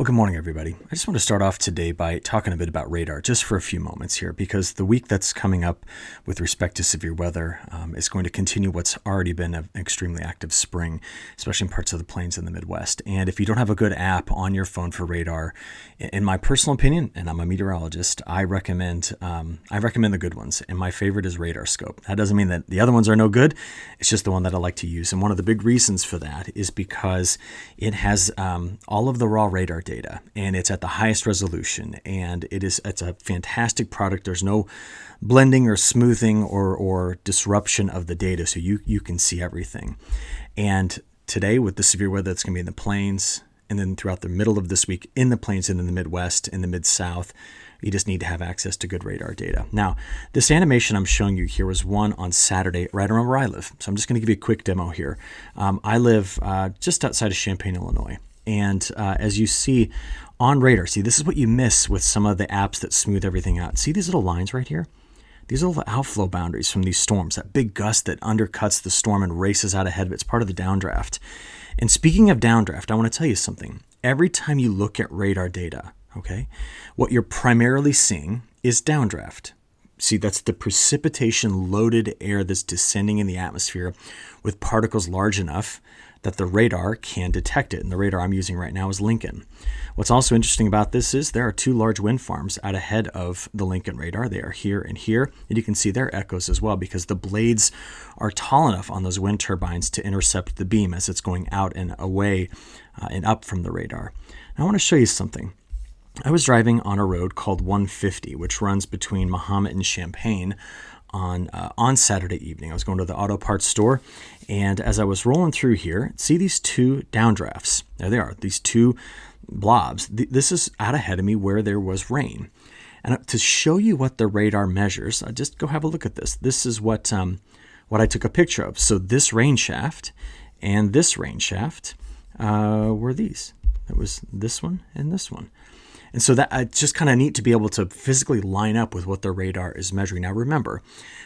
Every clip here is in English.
Well, good morning, everybody. I just want to start off today by talking a bit about radar just for a few moments here, because the week that's coming up with respect to severe weather is going to continue what's already been an extremely active spring, especially in parts of the plains in the Midwest. And if you don't have a good app on your phone for radar, in my personal opinion, and I'm a meteorologist, I recommend the good ones. And my favorite is Radar Scope. That doesn't mean that the other ones are no good. It's just the one that I like to use. And one of the big reasons for that is because it has all of the raw radar data, and it's at the highest resolution, and it's a fantastic product. There's no blending or smoothing or disruption of the data, so you can see everything. And today, with the severe weather that's going to be in the plains, and then throughout the middle of this week in the plains and in the Midwest, in the Mid-South, you just need to have access to good radar data. Now, this animation I'm showing you here was one on Saturday right around where I live. So I'm just going to give you a quick demo here. I live just outside of Champaign, Illinois. And as you see on radar, see, this is what you miss with some of the apps that smooth everything out. See these little lines right here? These are the outflow boundaries from these storms, that big gust that undercuts the storm and races out ahead of it. It's part of the downdraft. And speaking of downdraft, I want to tell you something. Every time you look at radar data, okay, what you're primarily seeing is downdraft. See, that's the precipitation-loaded air that's descending in the atmosphere with particles large enough that the radar can detect it. And the radar I'm using right now is Lincoln. What's also interesting about this is there are two large wind farms out ahead of the Lincoln radar. They are here and here, and you can see their echoes as well because the blades are tall enough on those wind turbines to intercept the beam as it's going out and away and up from the radar. Now, I want to show you something. I was driving on a road called 150, which runs between Mahomet and Champaign on Saturday evening. I was going to the auto parts store, and as I was rolling through here, see these two downdrafts. There they are, these two blobs. This is out ahead of me where there was rain. And to show you what the radar measures, just go have a look at this. This is what I took a picture of. So this rain shaft and this rain shaft were these. It was this one and this one. And so that it's just kind of neat to be able to physically line up with what the radar is measuring. Now remember,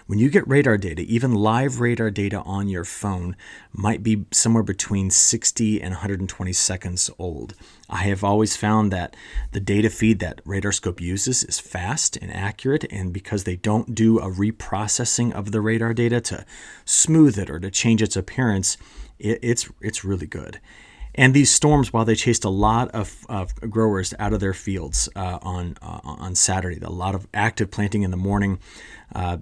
when you get radar data, even live radar data on your phone might be somewhere between 60 and 120 seconds old. I have always found that the data feed that RadarScope uses is fast and accurate, and because they don't do a reprocessing of the radar data to smooth it or to change its appearance, it's really good. And these storms, while they chased a lot of growers out of their fields on Saturday, a lot of active planting in the morning,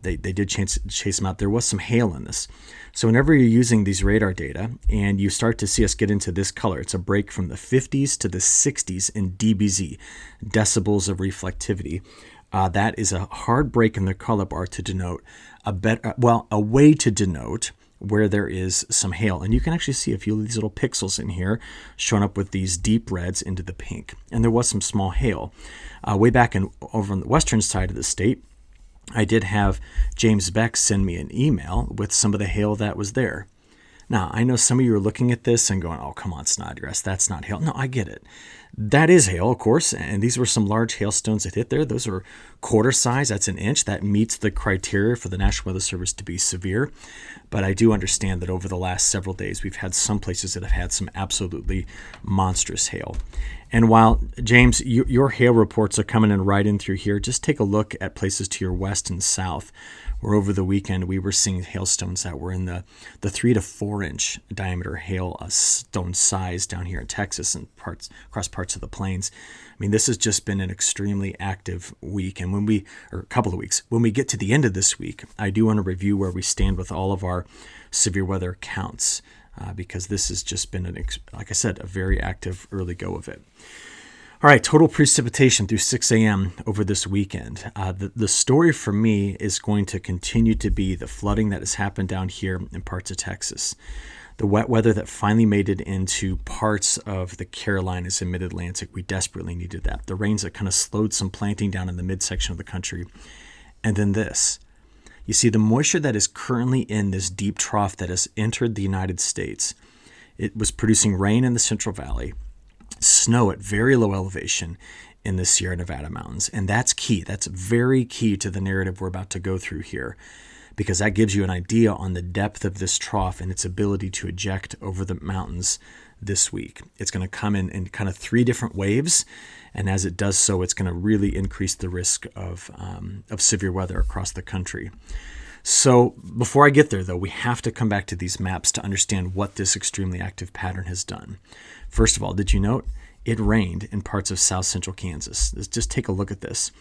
they did chase them out. There was some hail in this. So whenever you're using these radar data and you start to see us get into this color, it's a break from the 50s to the 60s in dBz, decibels of reflectivity. That is a hard break in the color bar to denote a way to denote where there is some hail. And you can actually see a few of these little pixels in here showing up with these deep reds into the pink. And there was some small hail. Way back over on the western side of the state, I did have James Beck send me an email with some of the hail that was there. Now, I know some of you are looking at this and going, oh, come on, Snodgrass, that's not hail. No, I get it. That is hail, of course, and these were some large hailstones that hit there. Those are quarter size. That's an inch. That meets the criteria for the National Weather Service to be severe. But I do understand that over the last several days, we've had some places that have had some absolutely monstrous hail. And while, James, your hail reports are coming in right in through here, just take a look at places to your west and south, where over the weekend we were seeing hailstones that were in the 3 to 4 inch diameter hailstone size down here in Texas and across parts of the plains. I mean, this has just been an extremely active week. And or a couple of weeks, when we get to the end of this week, I do want to review where we stand with all of our severe weather counts. Because this has just been, like I said, a very active early go of it. All right, total precipitation through 6 a.m. over this weekend. The story for me is going to continue to be the flooding that has happened down here in parts of Texas. The wet weather that finally made it into parts of the Carolinas and Mid-Atlantic, we desperately needed that. The rains that kind of slowed some planting down in the midsection of the country. And then this. You see, the moisture that is currently in this deep trough that has entered the United States, it was producing rain in the Central Valley, snow at very low elevation in the Sierra Nevada mountains. And that's key. That's very key to the narrative we're about to go through here. because that gives you an idea on the depth of this trough and its ability to eject over the mountains this week. It's going to come in kind of 3 different waves, and as it does so, it's going to really increase the risk of severe weather across the country. So before I get there, though, we have to come back to these maps to understand what this extremely active pattern has done. First of all, did you note it rained in parts of south central Kansas? Just take a look at this.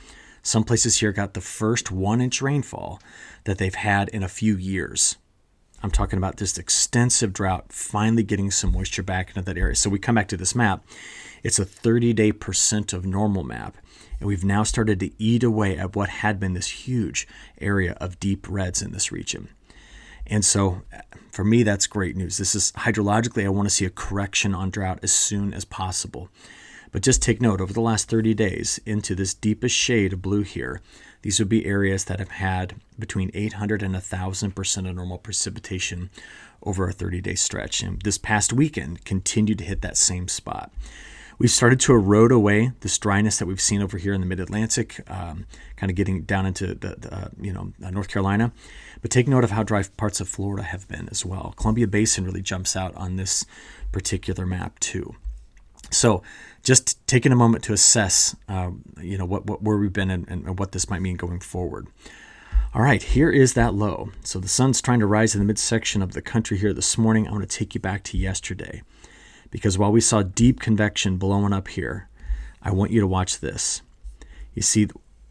Some places here got the first 1-inch rainfall that they've had in a few years. I'm talking about this extensive drought finally getting some moisture back into that area. So we come back to this map. It's a 30-day percent of normal map. And we've now started to eat away at what had been this huge area of deep reds in this region. And so for me, that's great news. This is hydrologically, I want to see a correction on drought as soon as possible. But just take note, over the last 30 days into this deepest shade of blue here, these would be areas that have had between 800 and 1,000% of normal precipitation over a 30-day stretch. And this past weekend continued to hit that same spot. We've started to erode away this dryness that we've seen over here in the Mid-Atlantic, kind of getting down into North Carolina. But take note of how dry parts of Florida have been as well. Columbia Basin really jumps out on this particular map too. So just taking a moment to assess, where we've been and what this might mean going forward. All right, here is that low. So the sun's trying to rise in the midsection of the country here this morning. I want to take you back to yesterday, because while we saw deep convection blowing up here, I want you to watch this. You see,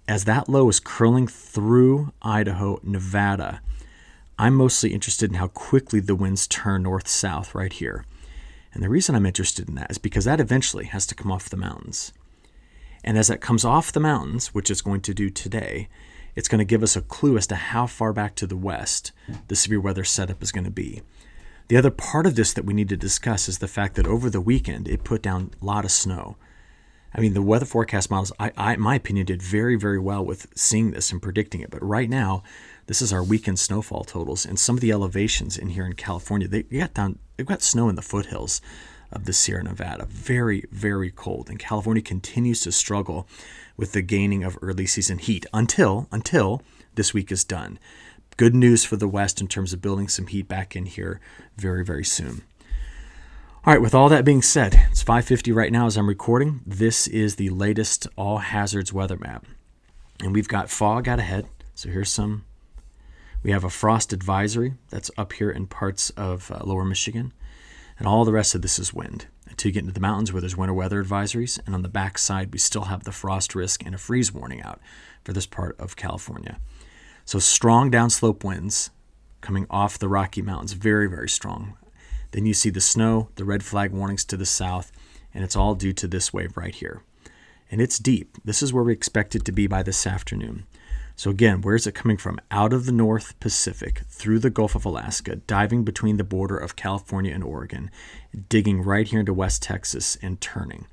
as that low is curling through Idaho, Nevada, I'm mostly interested in how quickly the winds turn north-south right here. And the reason I'm interested in that is because that eventually has to come off the mountains. And as that comes off the mountains, which it's going to do today, it's going to give us a clue as to how far back to the west the severe weather setup is going to be. The other part of this that we need to discuss is the fact that over the weekend, it put down a lot of snow. I mean, the weather forecast models, in my opinion, did very, very well with seeing this and predicting it. But right now, this is our weekend snowfall totals. And some of the elevations in here in California, they've got snow in the foothills of the Sierra Nevada. Very, very cold. And California continues to struggle with the gaining of early season heat until this week is done. Good news for the West in terms of building some heat back in here very, very soon. All right, with all that being said, it's 5:50 right now as I'm recording. This is the latest all hazards weather map. And we've got fog out ahead. So we have a frost advisory that's up here in parts of lower Michigan. And all the rest of this is wind until you get into the mountains where there's winter weather advisories. And on the backside, we still have the frost risk and a freeze warning out for this part of California. So strong downslope winds coming off the Rocky Mountains, very, very strong. Then you see the snow, the red flag warnings to the south, and it's all due to this wave right here. And it's deep. This is where we expect it to be by this afternoon. So again, where is it coming from? Out of the North Pacific, through the Gulf of Alaska, diving between the border of California and Oregon, digging right here into West Texas and turning.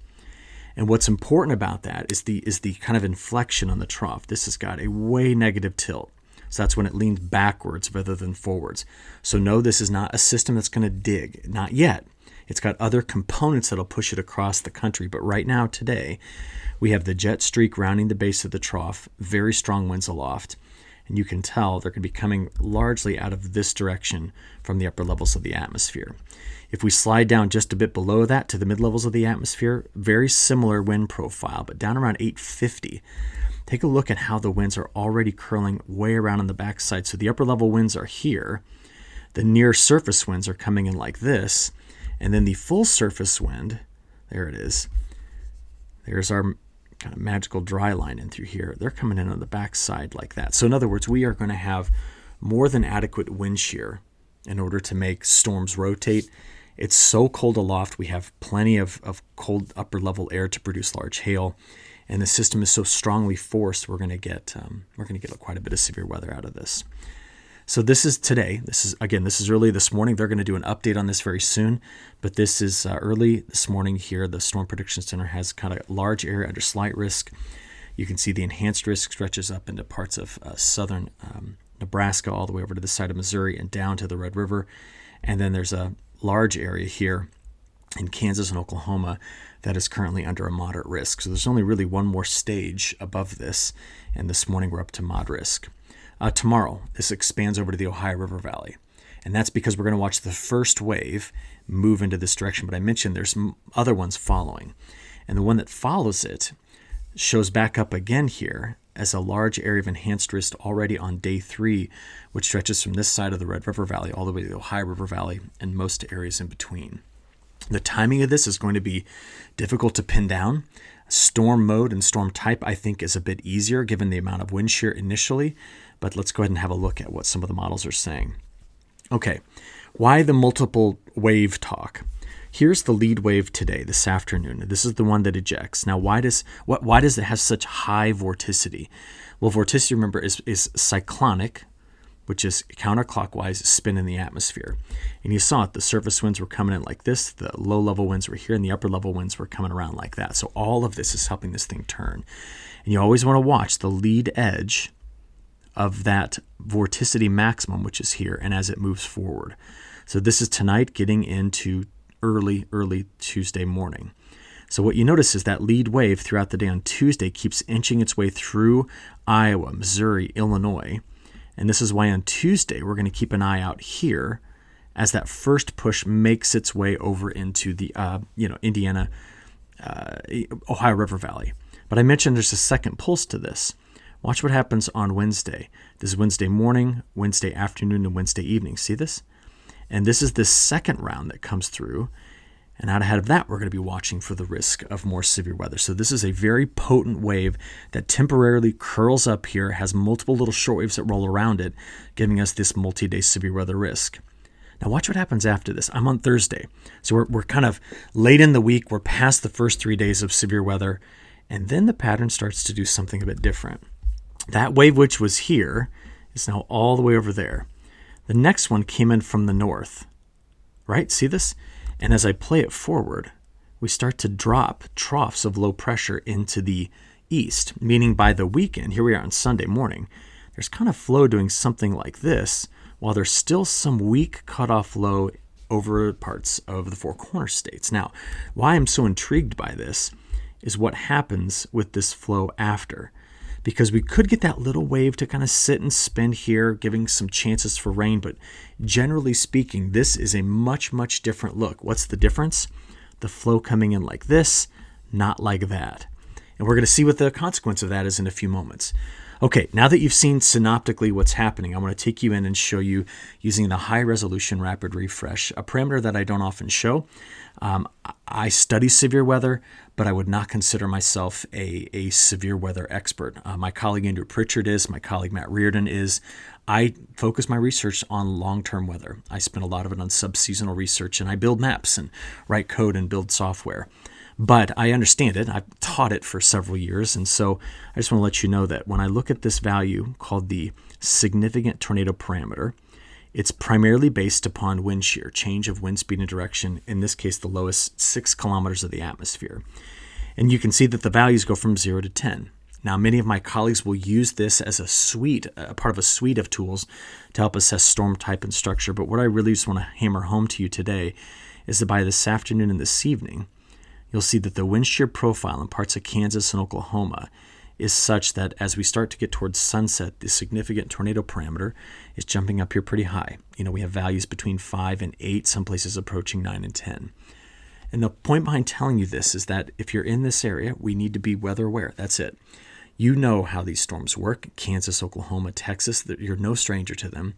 And what's important about that is the kind of inflection on the trough. This has got a way negative tilt. So that's when it leans backwards rather than forwards. So no, this is not a system that's going to dig. Not yet. It's got other components that'll push it across the country. But right now, today, we have the jet streak rounding the base of the trough, very strong winds aloft. And you can tell they're going to be coming largely out of this direction from the upper levels of the atmosphere. If we slide down just a bit below that to the mid-levels of the atmosphere, very similar wind profile, but down around 850. Take a look at how the winds are already curling way around on the backside. So the upper level winds are here. The near surface winds are coming in like this. And then the full surface wind, there it is. There's our kind of magical dry line in through here. They're coming in on the backside like that. So in other words, we are going to have more than adequate wind shear in order to make storms rotate. It's so cold aloft. We have plenty of cold upper level air to produce large hail. And the system is so strongly forced, we're going to get quite a bit of severe weather out of this. So this is today. This is early this morning. They're going to do an update on this very soon, but this is early this morning here. The Storm Prediction Center has kind of a large area under slight risk. You can see the enhanced risk stretches up into parts of southern Nebraska all the way over to the side of Missouri and down to the Red River. And then there's a large area here in Kansas and Oklahoma that is currently under a moderate risk. So there's only really one more stage above this, and this morning we're up to mod risk. Tomorrow, this expands over to the Ohio River Valley. And that's because we're going to watch the first wave move into this direction. But I mentioned there's other ones following. And the one that follows it shows back up again here as a large area of enhanced risk already on day 3, which stretches from this side of the Red River Valley all the way to the Ohio River Valley and most areas in between. The timing of this is going to be difficult to pin down. Storm mode and storm type, I think, is a bit easier given the amount of wind shear initially. But let's go ahead and have a look at what some of the models are saying. Okay, why the multiple wave talk? Here's the lead wave today, this afternoon. This is the one that ejects. Now, why does it have such high vorticity? Well, vorticity, remember, is cyclonic, which is counterclockwise spin in the atmosphere. And you saw it, the surface winds were coming in like this, the low-level winds were here, and the upper-level winds were coming around like that. So all of this is helping this thing turn. And you always want to watch the lead edge of that vorticity maximum, which is here, and as it moves forward. So this is tonight getting into early Tuesday morning. So what you notice is that lead wave throughout the day on Tuesday keeps inching its way through Iowa, Missouri, Illinois. And this is why on Tuesday we're going to keep an eye out here as that first push makes its way over into the Indiana, Ohio River Valley. But I mentioned there's a second pulse to this. Watch what happens on Wednesday. This is Wednesday morning, Wednesday afternoon, and Wednesday evening. See this? And this is the second round that comes through. And out ahead of that, we're going to be watching for the risk of more severe weather. So this is a very potent wave that temporarily curls up here, has multiple little short waves that roll around it, giving us this multi-day severe weather risk. Now watch what happens after this. I'm on Thursday. So we're kind of late in the week. We're past the first 3 days of severe weather. And then the pattern starts to do something a bit different. That wave which was here is now all the way over there. The next one came in from the north, right? See this? And as I play it forward, we start to drop troughs of low pressure into the east, meaning by the weekend, here we are on Sunday morning, there's kind of flow doing something like this, while there's still some weak cutoff low over parts of the Four Corners states. Now, why I'm so intrigued by this is what happens with this flow after. Because we could get that little wave to kind of sit and spin here, giving some chances for rain. But generally speaking, this is a much, much different look. What's the difference? The flow coming in like this, not like that. And we're going to see what the consequence of that is in a few moments. Okay, now that you've seen synoptically what's happening, I want to take you in and show you using the high resolution rapid refresh, a parameter that I don't often show. I study severe weather, but I would not consider myself a severe weather expert. My colleague Andrew Pritchard is, my colleague Matt Reardon is. I focus my research on long-term weather. I spend a lot of it on sub-seasonal research, and I build maps and write code and build software. But I understand it. I've taught it for several years, and so I just want to let you know that when I look at this value called the significant tornado parameter, it's primarily based upon wind shear, change of wind speed and direction, in this case the lowest 6 kilometers of the atmosphere. And you can see that the values go from 0 to 10. Now, many of my colleagues will use this as a part of a suite of tools to help assess storm type and structure, but what I really just want to hammer home to you today is that by this afternoon and this evening, you'll see that the wind shear profile in parts of Kansas and Oklahoma is such that as we start to get towards sunset, the significant tornado parameter is jumping up here pretty high. We have values between 5 and 8, some places approaching 9 and 10. And the point behind telling you this is that if you're in this area, we need to be weather aware. That's it. You know how these storms work. Kansas, Oklahoma, Texas, you're no stranger to them.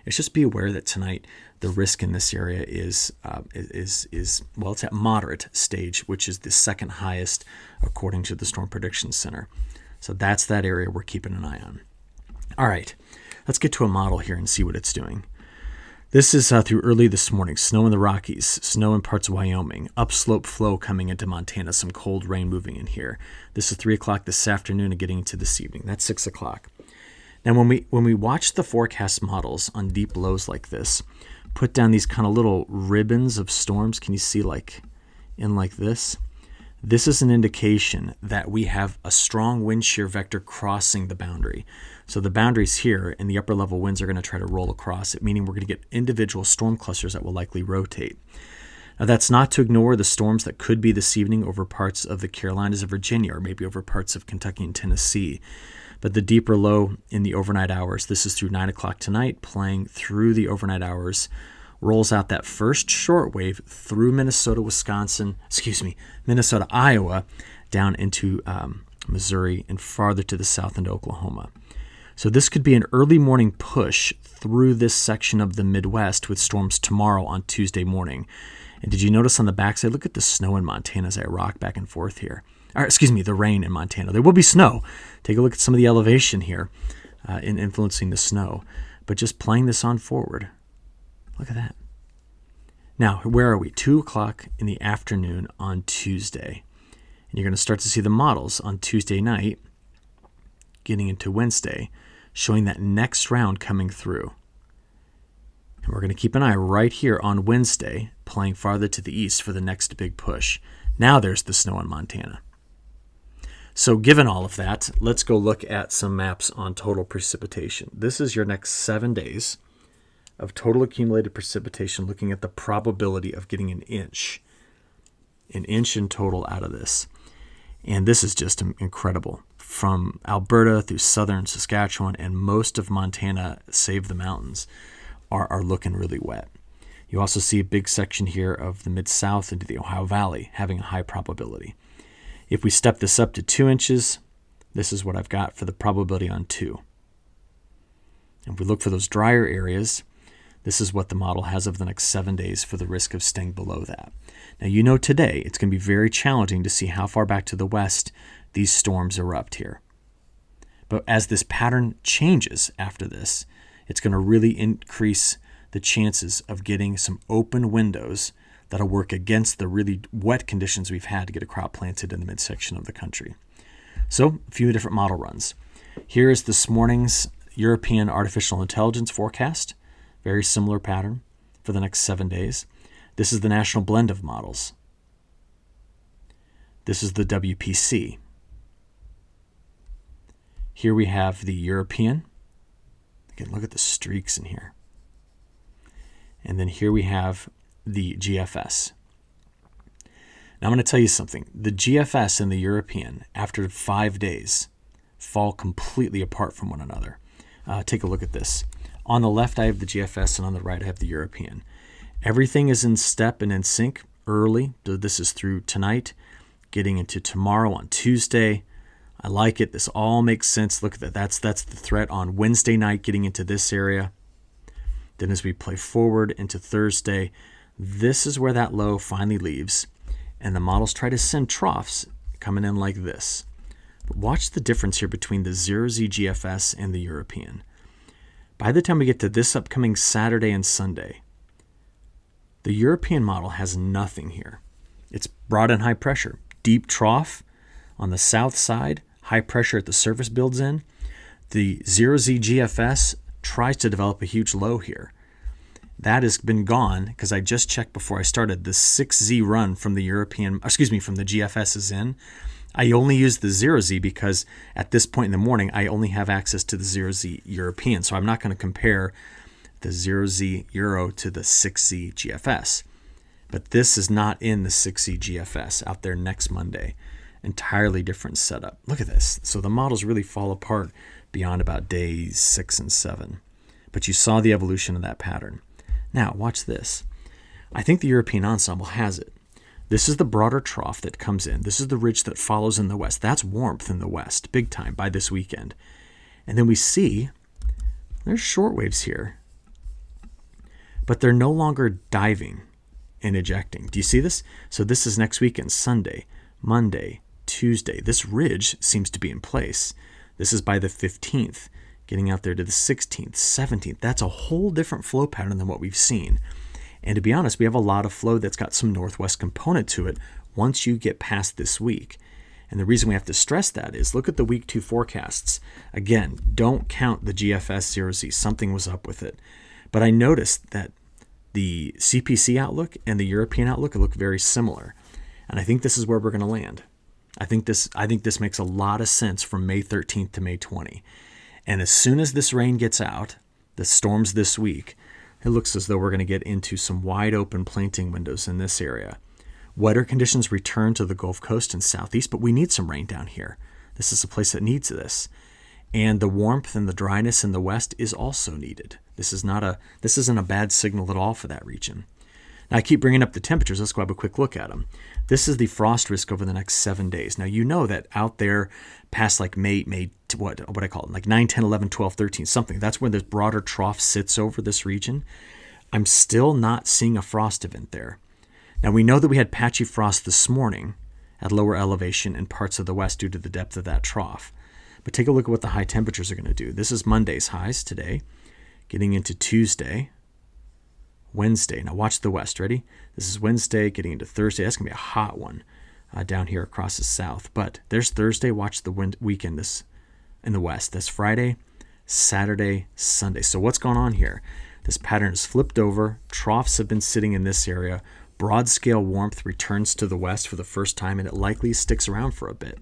It's just be aware that tonight the risk in this area is it's at moderate stage, which is the second highest according to the Storm Prediction Center. So that's that area we're keeping an eye on. All right, let's get to a model here and see what it's doing. This is through early this morning. Snow in the Rockies, snow in parts of Wyoming, upslope flow coming into Montana, some cold rain moving in here. This is 3 o'clock this afternoon and getting into this evening. That's 6 o'clock. Now, when we watch the forecast models on deep lows like this, put down these kind of little ribbons of storms, can you see like this? This is an indication that we have a strong wind shear vector crossing the boundary. So the boundaries here and the upper level winds are going to try to roll across it, meaning we're going to get individual storm clusters that will likely rotate. Now, that's not to ignore the storms that could be this evening over parts of the Carolinas and Virginia, or maybe over parts of Kentucky and Tennessee. But the deeper low in the overnight hours, this is through 9 o'clock tonight, playing through the overnight hours, rolls out that first shortwave through Minnesota, Iowa, down into Missouri and farther to the south into Oklahoma. So this could be an early morning push through this section of the Midwest with storms tomorrow on Tuesday morning. And did you notice on the backside, look at the snow in Montana as I rock back and forth here. The rain in Montana. There will be snow. Take a look at some of the elevation here in influencing the snow. But just playing this on forward. Look at that. Now, where are we? 2 o'clock in the afternoon on Tuesday. And you're going to start to see the models on Tuesday night, getting into Wednesday, showing that next round coming through. And we're going to keep an eye right here on Wednesday, playing farther to the east for the next big push. Now there's the snow in Montana. So given all of that, let's go look at some maps on total precipitation. This is your next 7 days of total accumulated precipitation, looking at the probability of getting an inch in total out of this. And this is just incredible. From Alberta through southern Saskatchewan and most of Montana, save the mountains, are looking really wet. You also see a big section here of the Mid-South into the Ohio Valley having a high probability. If we step this up to 2 inches, this is what I've got for the probability on 2. And if we look for those drier areas, this is what the model has over the next 7 days for the risk of staying below that. Now, you know today it's going to be very challenging to see how far back to the west these storms erupt here. But as this pattern changes after this, it's going to really increase the chances of getting some open windows that'll work against the really wet conditions we've had to get a crop planted in the midsection of the country. So, a few different model runs. Here is this morning's European artificial intelligence forecast. Very similar pattern for the next 7 days. This is the national blend of models. This is the WPC. Here we have the European. Again, look at the streaks in here. And then here we have the GFS. Now I'm going to tell you something. The GFS and the European, after 5 days, fall completely apart from one another. Take a look at this. On the left, I have the GFS, and on the right, I have the European. Everything is in step and in sync early. This is through tonight, getting into tomorrow on Tuesday. I like it. This all makes sense. Look at that. That's the threat on Wednesday night, getting into this area. Then as we play forward into Thursday, this is where that low finally leaves, and the models try to send troughs coming in like this. But watch the difference here between the 0Z GFS and the European. By the time we get to this upcoming Saturday and Sunday, the European model has nothing here. It's broad and high pressure. Deep trough on the south side, high pressure at the surface builds in. The 0Z GFS tries to develop a huge low here. That has been gone because I just checked before I started. The 6Z run from the from the GFS is in. I only use the 0Z because at this point in the morning, I only have access to the 0Z European. So I'm not going to compare the 0Z Euro to the 6Z GFS. But this is not in the 6Z GFS out there next Monday. Entirely different setup. Look at this. So the models really fall apart beyond about days 6 and 7. But you saw the evolution of that pattern. Now, watch this. I think the European ensemble has it. This is the broader trough that comes in. This is the ridge that follows in the west. That's warmth in the west, big time, by this weekend. And then we see there's short waves here, but they're no longer diving and ejecting. Do you see this? So this is next weekend, Sunday, Monday, Tuesday. This ridge seems to be in place. This is by the 15th. Getting out there to the 16th, 17th. That's a whole different flow pattern than what we've seen. And to be honest, we have a lot of flow that's got some northwest component to it once you get past this week. And the reason we have to stress that is look at the week 2 forecasts. Again, don't count the GFS 0Z. Something was up with it. But I noticed that the CPC outlook and the European outlook look very similar. And I think this is where we're going to land. I think this makes a lot of sense from May 13th to May 20. And as soon as this rain gets out, the storms this week, it looks as though we're going to get into some wide open planting windows in this area. Wetter conditions return to the Gulf Coast and southeast, but we need some rain down here. This is a place that needs this. And the warmth and the dryness in the west is also needed. This isn't a bad signal at all for that region. Now, I keep bringing up the temperatures. Let's go have a quick look at them. This is the frost risk over the next 7 days. Now, you know that out there past like May, what I call it, like 9, 10, 11, 12, 13, something. That's where this broader trough sits over this region. I'm still not seeing a frost event there. Now, we know that we had patchy frost this morning at lower elevation in parts of the west due to the depth of that trough. But take a look at what the high temperatures are going to do. This is Monday's highs today, getting into Tuesday, Wednesday. Now watch the west. Ready? This is Wednesday, getting into Thursday. That's going to be a hot one down here across the south. But there's Thursday. Watch the weekend this in the west. That's Friday, Saturday, Sunday. So what's going on here? This pattern is flipped over. Troughs have been sitting in this area. Broad scale warmth returns to the west for the first time, and it likely sticks around for a bit.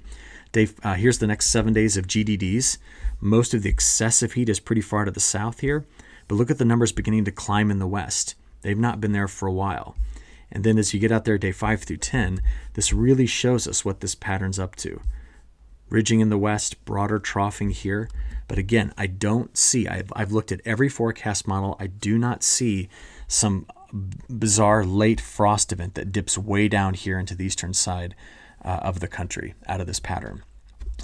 Here's the next 7 days of GDDs. Most of the excessive heat is pretty far to the south here, but look at the numbers beginning to climb in the west. They've not been there for a while. And then as you get out there day 5 through 10, this really shows us what this pattern's up to. Ridging in the west, broader troughing here. But again, I don't see, I've looked at every forecast model. I do not see some bizarre late frost event that dips way down here into the eastern side of the country out of this pattern.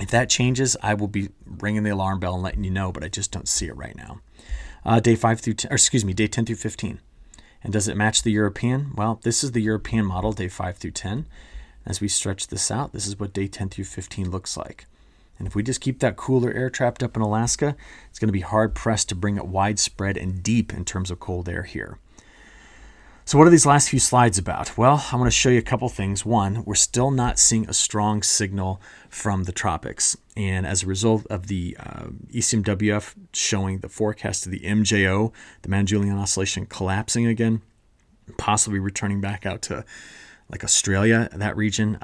If that changes, I will be ringing the alarm bell and letting you know, but I just don't see it right now. Day 10 through 15. And does it match the European? Well, this is the European model, day 5 through 10. As we stretch this out, this is what day 10 through 15 looks like. And if we just keep that cooler air trapped up in Alaska, it's going to be hard-pressed to bring it widespread and deep in terms of cold air here. So what are these last few slides about? Well, I want to show you a couple things. One, we're still not seeing a strong signal from the tropics. And as a result of the ECMWF showing the forecast of the MJO, the Mount-Julian Oscillation, collapsing again, possibly returning back out to like Australia, that region,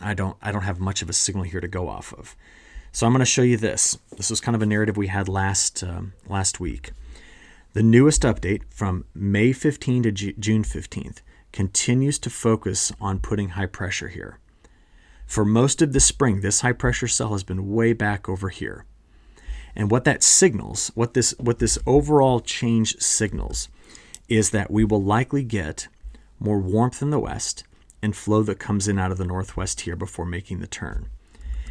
I don't have much of a signal here to go off of. So I'm going to show you this. This was kind of a narrative we had last week. The newest update from May 15 to June 15th continues to focus on putting high pressure here. For most of the spring, this high pressure cell has been way back over here. And what that signals, what this overall change signals, is that we will likely get more warmth in the west and flow that comes in out of the northwest here before making the turn.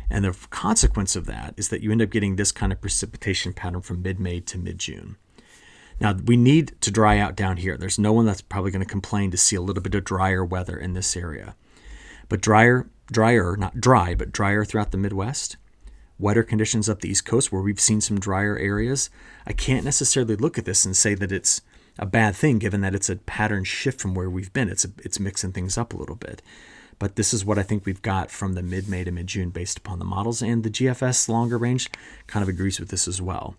And the consequence of that is that you end up getting this kind of precipitation pattern from mid-May to mid-June. Now, we need to dry out down here. There's no one that's probably going to complain to see a little bit of drier weather in this area. But drier, not dry, but drier throughout the Midwest. Wetter conditions up the East Coast where we've seen some drier areas. I can't necessarily look at this and say that it's a bad thing given that it's a pattern shift from where we've been. It's mixing things up a little bit. But this is what I think we've got from the mid-May to mid-June based upon the models. And the GFS longer range kind of agrees with this as well.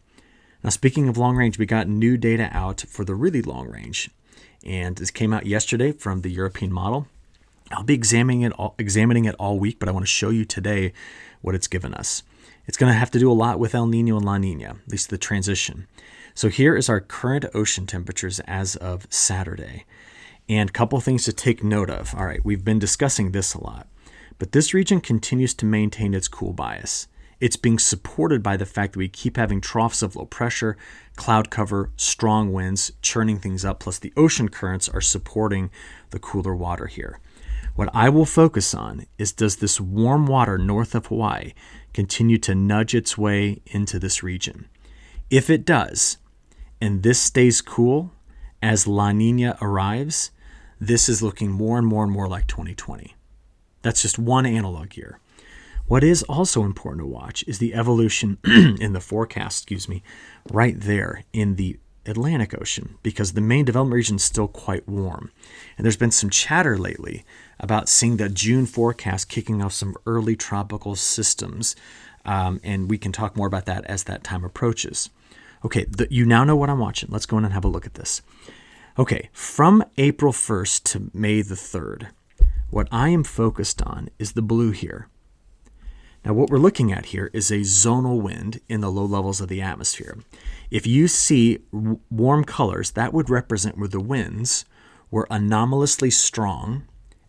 Now, speaking of long range, we got new data out for the really long range. And this came out yesterday from the European model. I'll be examining it all week, but I want to show you today what it's given us. It's going to have to do a lot with El Nino and La Nina, at least the transition. So here is our current ocean temperatures as of Saturday. And a couple things to take note of. All right, we've been discussing this a lot, but this region continues to maintain its cool bias. It's being supported by the fact that we keep having troughs of low pressure, cloud cover, strong winds, churning things up, plus the ocean currents are supporting the cooler water here. What I will focus on is, does this warm water north of Hawaii continue to nudge its way into this region? If it does, and this stays cool as La Nina arrives, this is looking more and more and more like 2020. That's just one analog year. What is also important to watch is the evolution in the forecast, right there in the Atlantic Ocean, because the main development region is still quite warm. And there's been some chatter lately about seeing the June forecast kicking off some early tropical systems. And we can talk more about that as that time approaches. Okay, you now know what I'm watching. Let's go in and have a look at this. Okay, from April 1st to May the 3rd, what I am focused on is the blue here. Now, what we're looking at here is a zonal wind in the low levels of the atmosphere. If you see warm colors, that would represent where the winds were anomalously strong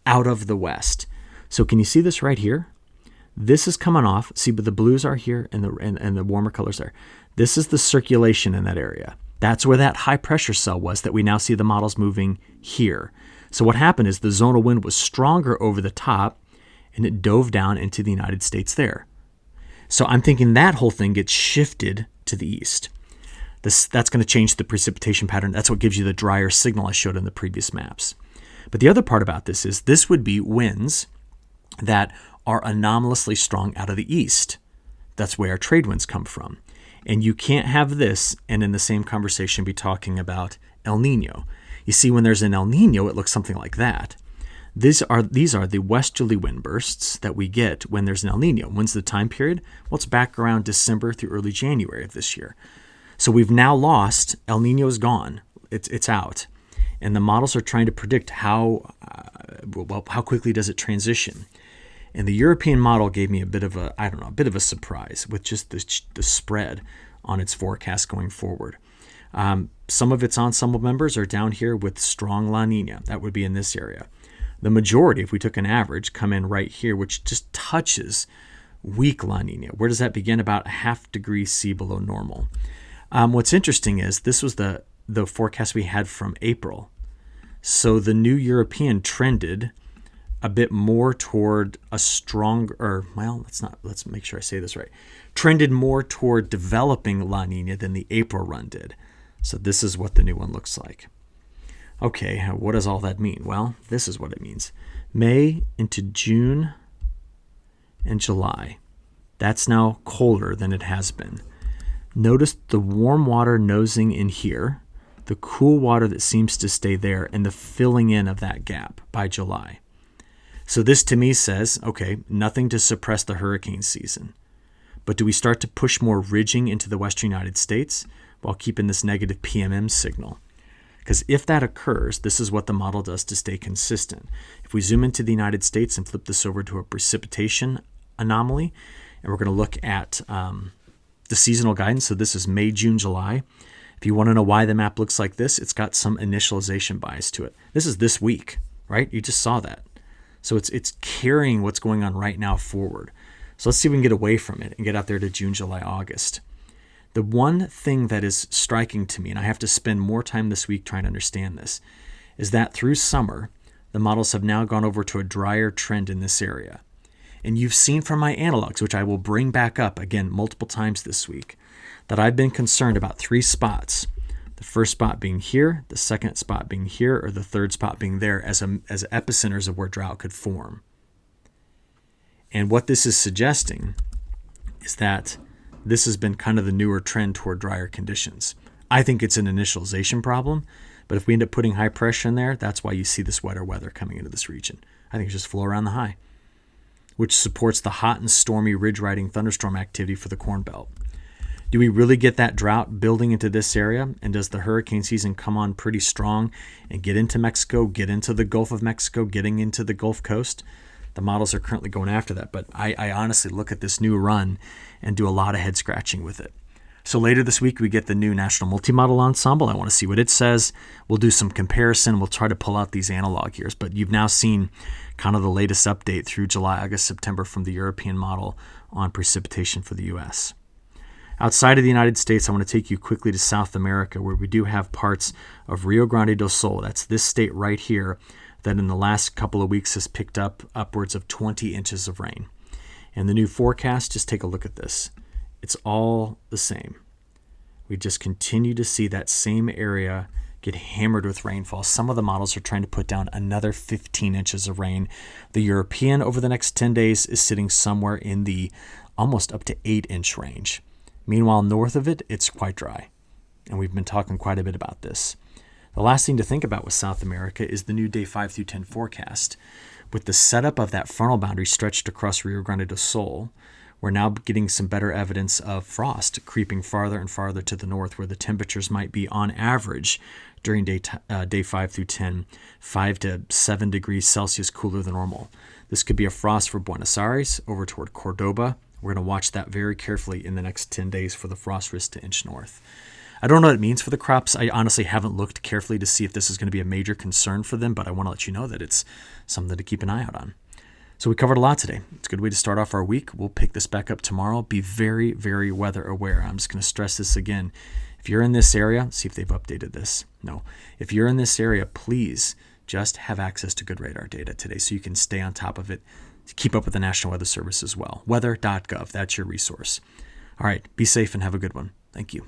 out of the west. So can you see this right here? This is coming off. See, but the blues are here and the warmer colors are. This is the circulation in that area. That's where that high pressure cell was that we now see the models moving here. So what happened is the zonal wind was stronger over the top, and it dove down into the United States there. So I'm thinking that whole thing gets shifted to the east. That's going to change the precipitation pattern. That's what gives you the drier signal I showed in the previous maps. But the other part about this is this would be winds that are anomalously strong out of the east. That's where our trade winds come from. And you can't have this and in the same conversation be talking about El Nino. You see, when there's an El Nino, it looks something like that. These are the westerly wind bursts that we get when there's an El Nino. When's the time period? Well, it's back around December through early January of this year. So we've now lost. El Nino is gone. It's out. And the models are trying to predict how quickly does it transition. And the European model gave me a bit of a surprise with just the spread on its forecast going forward. Some of its ensemble members are down here with strong La Nina. That would be in this area. The majority, if we took an average, come in right here, which just touches weak La Nina. Where does that begin? About 0.5 degrees C below normal. What's interesting is this was the forecast we had from April. So the new European trended a bit more toward a stronger, let's make sure I say this right, trended more toward developing La Nina than the April run did. So this is what the new one looks like. Okay, what does all that mean? Well, this is what it means. May into June and July. That's now colder than it has been. Notice the warm water nosing in here, the cool water that seems to stay there, and the filling in of that gap by July. So this to me says, okay, nothing to suppress the hurricane season. But do we start to push more ridging into the western United States while keeping this negative PMM signal? Because if that occurs, this is what the model does to stay consistent. If we zoom into the United States and flip this over to a precipitation anomaly, and we're going to look at the seasonal guidance. So this is May, June, July. If you want to know why the map looks like this, it's got some initialization bias to it. This is this week, right? You just saw that. So it's carrying what's going on right now forward. So let's see if we can get away from it and get out there to June, July, August. The one thing that is striking to me, and I have to spend more time this week trying to understand this, is that through summer, the models have now gone over to a drier trend in this area. And you've seen from my analogs, which I will bring back up again multiple times this week, that I've been concerned about 3 spots. The first spot being here, the second spot being here, or the third spot being there as epicenters of where drought could form. And what this is suggesting is that this has been kind of the newer trend toward drier conditions. I think it's an initialization problem, but if we end up putting high pressure in there, that's why you see this wetter weather coming into this region. I think it's just flow around the high, which supports the hot and stormy ridge-riding thunderstorm activity for the Corn Belt. Do we really get that drought building into this area? And does the hurricane season come on pretty strong and get into Mexico, get into the Gulf of Mexico, getting into the Gulf Coast? The models are currently going after that, but I honestly look at this new run and do a lot of head scratching with it. So later this week, we get the new National Multi-Model Ensemble. I want to see what it says. We'll do some comparison. We'll try to pull out these analog years, but you've now seen kind of the latest update through July, August, September from the European model on precipitation for the U.S. Outside of the United States, I want to take you quickly to South America, where we do have parts of Rio Grande do Sul. That's this state right here that in the last couple of weeks has picked up upwards of 20 inches of rain. And the new forecast, just take a look at this. It's all the same. We just continue to see that same area get hammered with rainfall. Some of the models are trying to put down another 15 inches of rain. The European over the next 10 days is sitting somewhere in the almost up to 8-inch range. Meanwhile, north of it, it's quite dry. And we've been talking quite a bit about this. The last thing to think about with South America is the new day 5 through 10 forecast. With the setup of that frontal boundary stretched across Rio Grande do Sul, we're now getting some better evidence of frost creeping farther and farther to the north, where the temperatures might be on average during day 5 through 10, 5 to 7 degrees Celsius cooler than normal. This could be a frost for Buenos Aires over toward Cordoba. We're going to watch that very carefully in the next 10 days for the frost risk to inch north. I don't know what it means for the crops. I honestly haven't looked carefully to see if this is going to be a major concern for them, but I want to let you know that it's something to keep an eye out on. So we covered a lot today. It's a good way to start off our week. We'll pick this back up tomorrow. Be very, very weather aware. I'm just going to stress this again. If you're in this area, see if they've updated this. No. If you're in this area, please just have access to good radar data today so you can stay on top of it. Keep up with the National Weather Service as well. Weather.gov, that's your resource. All right, be safe and have a good one. Thank you.